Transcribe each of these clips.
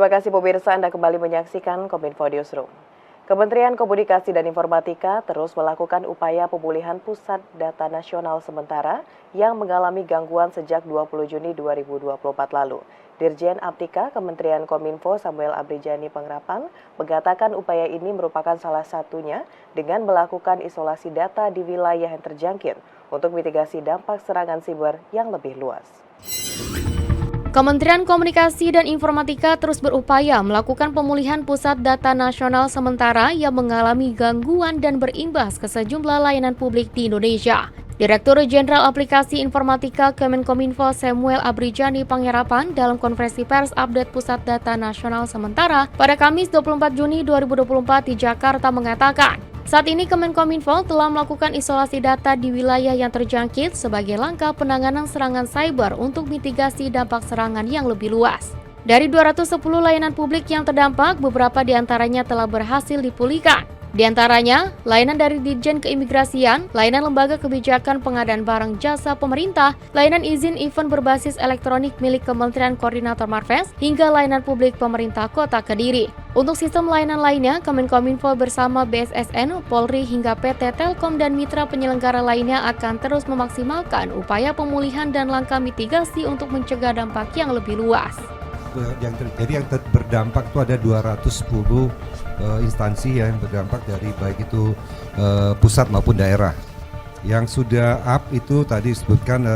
Terima kasih pemirsa, Anda kembali menyaksikan Kominfo Newsroom. Kementerian Komunikasi dan Informatika terus melakukan upaya pemulihan pusat data nasional sementara yang mengalami gangguan sejak 20 Juni 2024 lalu. Dirjen Aptika Kementerian Kominfo Samuel Abrijani Pangrapan mengatakan upaya ini merupakan salah satunya dengan melakukan isolasi data di wilayah yang terjangkit untuk mitigasi dampak serangan siber yang lebih luas. Kementerian Komunikasi dan Informatika terus berupaya melakukan pemulihan pusat data nasional sementara yang mengalami gangguan dan berimbas ke sejumlah layanan publik di Indonesia. Direktur Jenderal Aplikasi Informatika Kemenkominfo Samuel Abrijani Pangrapan dalam konferensi pers update pusat data nasional sementara pada Kamis 24 Juni 2024 di Jakarta mengatakan, saat ini Kemenkominfo telah melakukan isolasi data di wilayah yang terjangkit sebagai langkah penanganan serangan cyber untuk mitigasi dampak serangan yang lebih luas. Dari 210 layanan publik yang terdampak, beberapa di antaranya telah berhasil dipulihkan. Di antaranya, layanan dari Ditjen Keimigrasian, layanan Lembaga Kebijakan Pengadaan Barang Jasa Pemerintah, layanan izin event berbasis elektronik milik Kementerian Koordinator Marves, hingga layanan publik pemerintah Kota Kediri. Untuk sistem layanan lainnya, Kemenkominfo bersama BSSN, Polri hingga PT Telkom dan mitra penyelenggara lainnya akan terus memaksimalkan upaya pemulihan dan langkah mitigasi untuk mencegah dampak yang lebih luas. Yang berdampak itu ada 210 instansi yang berdampak dari baik itu pusat maupun daerah. Yang sudah up itu tadi disebutkan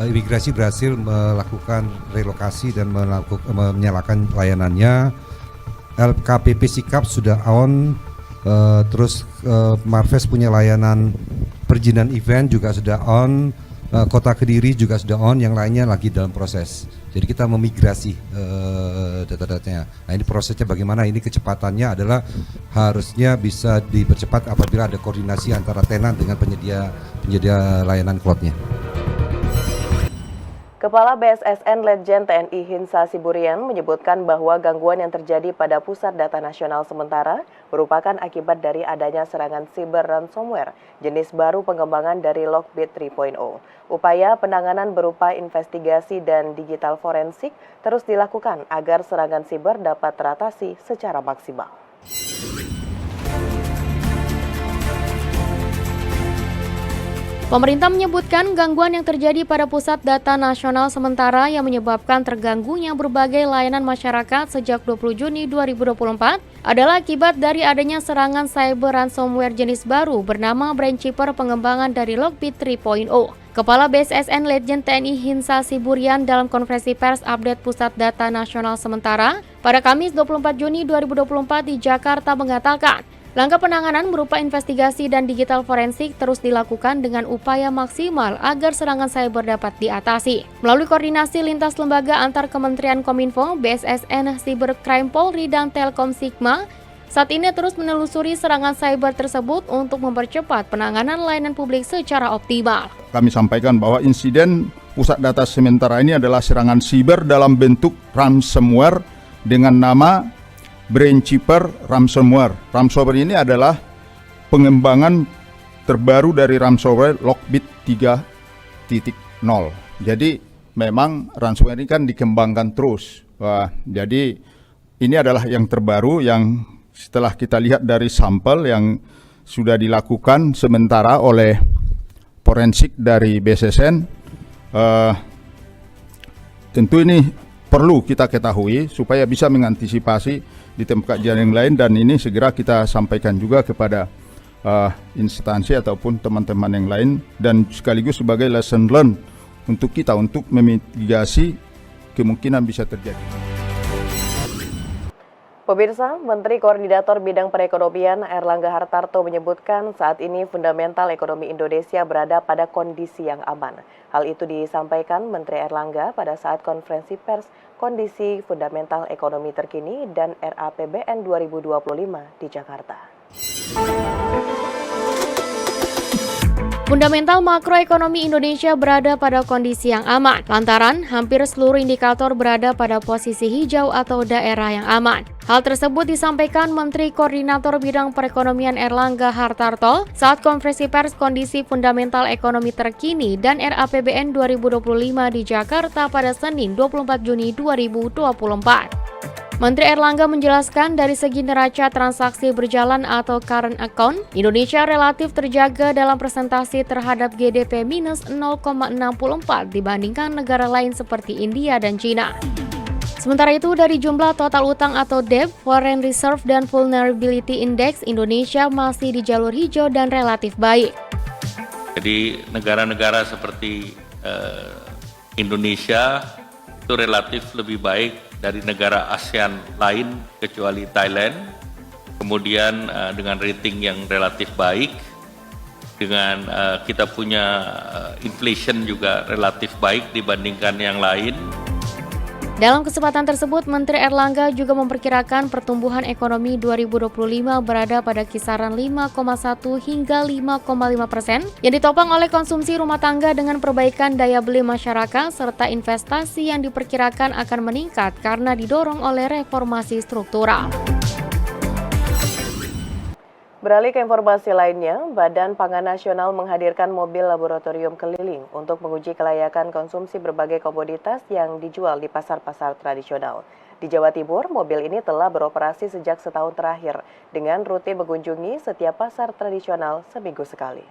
imigrasi berhasil melakukan relokasi dan menyalakan layanannya. LKPP Sikap sudah on, terus Marves punya layanan perizinan event juga sudah on, Kota Kediri juga sudah on, yang lainnya lagi dalam proses. Jadi kita memigrasi data-datanya. Nah ini prosesnya bagaimana? Ini kecepatannya adalah harusnya bisa dipercepat apabila ada koordinasi antara tenan dengan penyedia layanan cloud-nya. Kepala BSSN Letjen TNI Hinsa Siburian menyebutkan bahwa gangguan yang terjadi pada Pusat Data Nasional sementara merupakan akibat dari adanya serangan siber ransomware jenis baru pengembangan dari Lockbit 3.0. Upaya penanganan berupa investigasi dan digital forensik terus dilakukan agar serangan siber dapat teratasi secara maksimal. Pemerintah menyebutkan gangguan yang terjadi pada Pusat Data Nasional sementara yang menyebabkan terganggunya berbagai layanan masyarakat sejak 20 Juni 2024 adalah akibat dari adanya serangan cyber ransomware jenis baru bernama Brainchipper pengembangan dari Lockbit 3.0. Kepala BSSN Letjen TNI Hinsa Siburian dalam konferensi pers update Pusat Data Nasional sementara pada Kamis 24 Juni 2024 di Jakarta mengatakan, langkah penanganan berupa investigasi dan digital forensik terus dilakukan dengan upaya maksimal agar serangan cyber dapat diatasi. Melalui koordinasi lintas lembaga antar Kementerian Kominfo, BSSN, Cybercrime Polri, dan Telkom Sigma, saat ini terus menelusuri serangan cyber tersebut untuk mempercepat penanganan layanan publik secara optimal. Kami sampaikan bahwa insiden pusat data sementara ini adalah serangan siber dalam bentuk ransomware dengan nama Brainchipper ransomware. Ransomware ini adalah pengembangan terbaru dari ransomware Lockbit 3.0. Jadi memang ransomware ini kan dikembangkan terus. Jadi ini adalah yang terbaru yang setelah kita lihat dari sampel yang sudah dilakukan sementara oleh forensik dari BSSN, tentu ini perlu kita ketahui supaya bisa mengantisipasi di tempat kejadian yang lain, dan ini segera kita sampaikan juga kepada instansi ataupun teman-teman yang lain, dan sekaligus sebagai lesson learned untuk kita untuk memitigasi kemungkinan bisa terjadi. Pemirsa, Menteri Koordinator Bidang Perekonomian Airlangga Hartarto menyebutkan saat ini fundamental ekonomi Indonesia berada pada kondisi yang aman. Hal itu disampaikan Menteri Airlangga pada saat konferensi pers kondisi fundamental ekonomi terkini dan RAPBN 2025 di Jakarta. Fundamental makroekonomi Indonesia berada pada kondisi yang aman, lantaran hampir seluruh indikator berada pada posisi hijau atau daerah yang aman. Hal tersebut disampaikan Menteri Koordinator Bidang Perekonomian Airlangga Hartarto saat konferensi pers kondisi fundamental ekonomi terkini dan RAPBN 2025 di Jakarta pada Senin 24 Juni 2024. Menteri Erlangga menjelaskan dari segi neraca transaksi berjalan atau current account, Indonesia relatif terjaga dalam presentasi terhadap GDP minus 0,64 dibandingkan negara lain seperti India dan Cina. Sementara itu, dari jumlah total utang atau debt, foreign reserve dan vulnerability index, Indonesia masih di jalur hijau dan relatif baik. Jadi negara-negara seperti Indonesia itu relatif lebih baik dari negara ASEAN lain kecuali Thailand. Kemudian dengan rating yang relatif baik, dengan kita punya inflation juga relatif baik dibandingkan yang lain. Dalam kesempatan tersebut, Menteri Erlangga juga memperkirakan pertumbuhan ekonomi 2025 berada pada kisaran 5,1 hingga 5,5% yang ditopang oleh konsumsi rumah tangga dengan perbaikan daya beli masyarakat serta investasi yang diperkirakan akan meningkat karena didorong oleh reformasi struktural. Beralih ke informasi lainnya, Badan Pangan Nasional menghadirkan mobil laboratorium keliling untuk menguji kelayakan konsumsi berbagai komoditas yang dijual di pasar-pasar tradisional. Di Jawa Timur, mobil ini telah beroperasi sejak setahun terakhir dengan rutin mengunjungi setiap pasar tradisional seminggu sekali.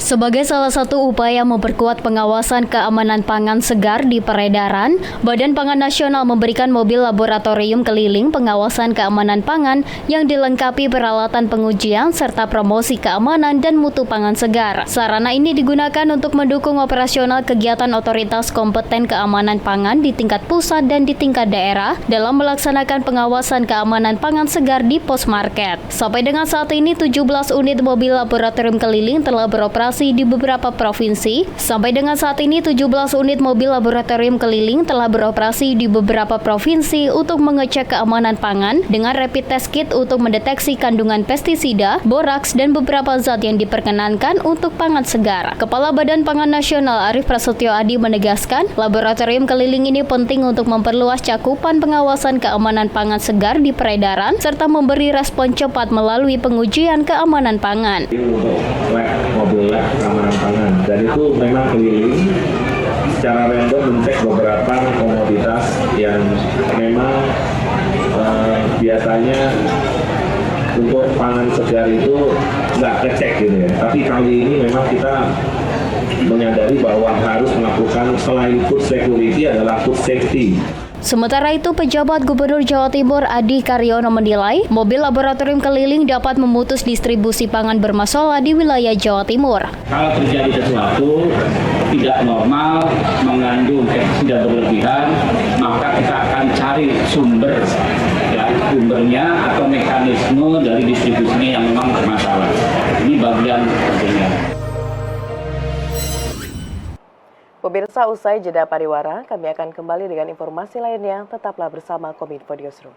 Sebagai salah satu upaya memperkuat pengawasan keamanan pangan segar di peredaran, Badan Pangan Nasional memberikan mobil laboratorium keliling pengawasan keamanan pangan yang dilengkapi peralatan pengujian serta promosi keamanan dan mutu pangan segar. Sarana ini digunakan untuk mendukung operasional kegiatan otoritas kompeten keamanan pangan di tingkat pusat dan di tingkat daerah dalam melaksanakan pengawasan keamanan pangan segar di pos market. Sampai dengan saat ini, 17 unit mobil laboratorium keliling telah beroperasi di beberapa provinsi. Sampai dengan saat ini, 17 unit mobil laboratorium keliling telah beroperasi di beberapa provinsi untuk mengecek keamanan pangan dengan rapid test kit untuk mendeteksi kandungan pestisida, boraks, dan beberapa zat yang diperkenankan untuk pangan segar. Kepala Badan Pangan Nasional Arief Prasetyo Adi menegaskan, laboratorium keliling ini penting untuk memperluas cakupan pengawasan keamanan pangan segar di peredaran serta memberi respon cepat melalui pengujian keamanan pangan. Mobil lab keamanan pangan, dan itu memang keliling secara random mencek beberapa komoditas yang memang biasanya untuk pangan segar itu nggak kecek gitu ya. Tapi kali ini memang kita menyadari bahwa harus melakukan selain food security adalah food safety. Sementara itu, pejabat Gubernur Jawa Timur Adi Karyono menilai mobil laboratorium keliling dapat memutus distribusi pangan bermasalah di wilayah Jawa Timur. Kalau terjadi sesuatu tidak normal, mengandung pestisida berlebihan, maka kita akan cari sumbernya atau mekanisme dari distribusinya yang memang bermasalah. Ini bagian pentingnya. Pemirsa, usai jeda pariwara, kami akan kembali dengan informasi lainnya. Tetaplah bersama Kominfo Newsroom.